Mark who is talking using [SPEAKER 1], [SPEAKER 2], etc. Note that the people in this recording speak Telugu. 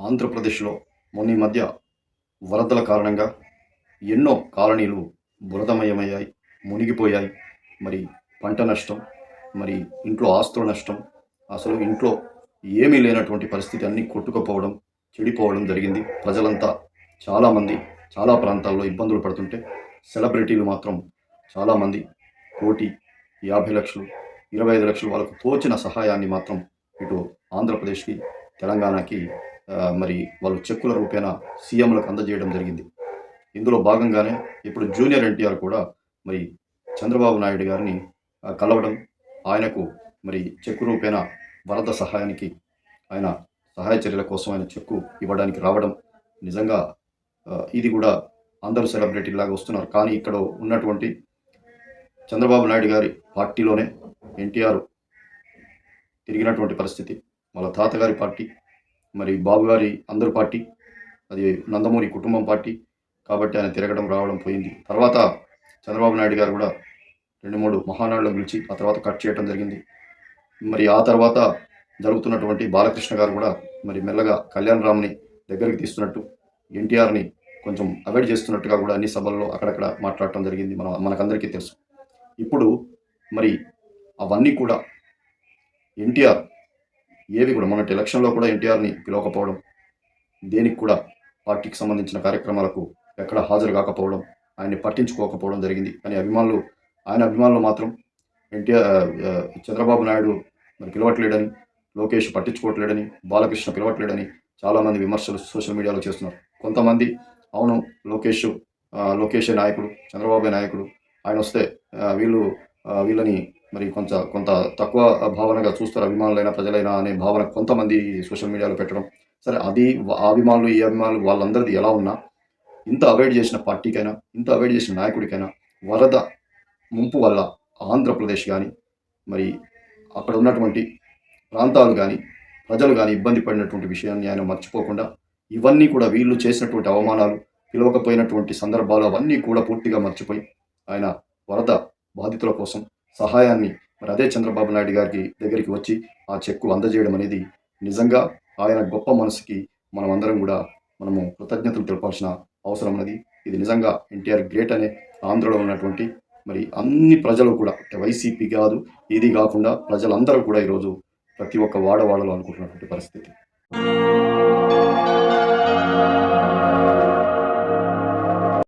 [SPEAKER 1] ఆంధ్రప్రదేశ్లో మొన్న ఈ మధ్య వరదల కారణంగా ఎన్నో కాలనీలు బురదమయమయ్యాయి, మునిగిపోయాయి. మరి పంట నష్టం, మరి ఇంట్లో ఆస్తుల నష్టం, అసలు ఇంట్లో ఏమీ లేనటువంటి పరిస్థితి, అన్నీ కొట్టుకుపోవడం, చెడిపోవడం జరిగింది. ప్రజలంతా చాలామంది చాలా ప్రాంతాల్లో ఇబ్బందులు పడుతుంటే, సెలబ్రిటీలు మాత్రం చాలామంది 1,50,00,000, 25,00,000 వాళ్ళకు తోచిన సహాయాన్ని మాత్రం ఇటు ఆంధ్రప్రదేశ్కి, తెలంగాణకి మరి వాళ్ళు చెక్కుల రూపేణా సీఎంలకు అందజేయడం జరిగింది. ఇందులో భాగంగానే ఇప్పుడు జూనియర్ ఎన్టీఆర్ కూడా మరి చంద్రబాబు నాయుడు గారిని కలవడం, ఆయనకు మరి చెక్కు రూపేణా వరద సహాయానికి ఆయన సహాయ చర్యల కోసం ఆయన చెక్కు ఇవ్వడానికి రావడం నిజంగా ఇది కూడా అందరూ సెలబ్రిటీలాగా వస్తున్నారు. కానీ ఇక్కడ ఉన్నటువంటి చంద్రబాబు నాయుడు గారి పార్టీలోనే ఎన్టీఆర్ తిరిగినటువంటి పరిస్థితి, వాళ్ళ తాతగారి పార్టీ, మరి బాబు గారి అందరు పార్టీ, అది నందమూరి కుటుంబం పార్టీ కాబట్టి ఆయన తిరగడం రావడం పోయింది. తర్వాత చంద్రబాబు నాయుడు గారు కూడా 2-3 మహానాడులో పిలిచి ఆ తర్వాత కట్ చేయడం జరిగింది. మరి ఆ తర్వాత జరుగుతున్నటువంటి బాలకృష్ణ గారు కూడా మరి మెల్లగా కళ్యాణ్ రామ్ని దగ్గరికి తీస్తున్నట్టు, ఎన్టీఆర్ని కొంచెం అవాయిడ్ చేస్తున్నట్టుగా కూడా అన్ని సభల్లో అక్కడక్కడ మాట్లాడటం జరిగింది. మనకందరికీ తెలుసు. ఇప్పుడు మరి అవన్నీ కూడా ఎన్టీఆర్ ఏవి కూడా మొన్నటి ఎలక్షన్లో కూడా ఎన్టీఆర్ని పిలవకపోవడం, దేనికి కూడా పార్టీకి సంబంధించిన కార్యక్రమాలకు ఎక్కడ హాజరు కాకపోవడం, ఆయన్ని పట్టించుకోకపోవడం జరిగింది. కానీ ఆయన అభిమానులు మాత్రం చంద్రబాబు నాయుడు మరి పిలవట్లేడని, లోకేష్ పట్టించుకోవట్లేడని, బాలకృష్ణ పిలవట్లేడని చాలామంది విమర్శలు సోషల్ మీడియాలో చేస్తున్నారు. కొంతమంది అవును లోకేషే నాయకుడు, చంద్రబాబే నాయకుడు, ఆయన వస్తే వీళ్ళని మరి కొంత తక్కువ భావనగా చూస్తారు అభిమానులైనా ప్రజలైనా అనే భావన కొంతమంది సోషల్ మీడియాలో పెట్టడం. సరే, అది అభిమానులు ఈ అభిమానులు వాళ్ళందరిది ఎలా ఉన్నా, ఇంత అవాయిడ్ చేసిన పార్టీకైనా, ఇంత అవాయిడ్ చేసిన నాయకుడికైనా వరద ముంపు వల్ల ఆంధ్రప్రదేశ్ కానీ, మరి అక్కడ ఉన్నటువంటి ప్రాంతాలు కానీ, ప్రజలు కానీ ఇబ్బంది పడినటువంటి విషయాన్ని ఆయన మర్చిపోకుండా, ఇవన్నీ కూడా వీళ్ళు చేసినటువంటి అవమానాలు, పిలవకపోయినటువంటి సందర్భాలు అవన్నీ కూడా పూర్తిగా మర్చిపోయి ఆయన వరద బాధితుల కోసం సహాయాన్ని మరి అదే చంద్రబాబు నాయుడు గారికి దగ్గరికి వచ్చి ఆ చెక్కు అందజేయడం అనేది నిజంగా ఆయన గొప్ప మనసుకి మనమందరం కూడా కృతజ్ఞతలు తెలపాల్సిన అవసరం ఉన్నది. ఇది నిజంగా ఎన్టీఆర్ గ్రేట్ అనే ఆంధ్రలో ఉన్నటువంటి మరి అన్ని ప్రజలు కూడా, వైసీపీ కాదు ఇది కాకుండా ప్రజలందరూ కూడా ఈరోజు ప్రతి ఒక్క వాడవాడలో అనుకుంటున్నటువంటి పరిస్థితి.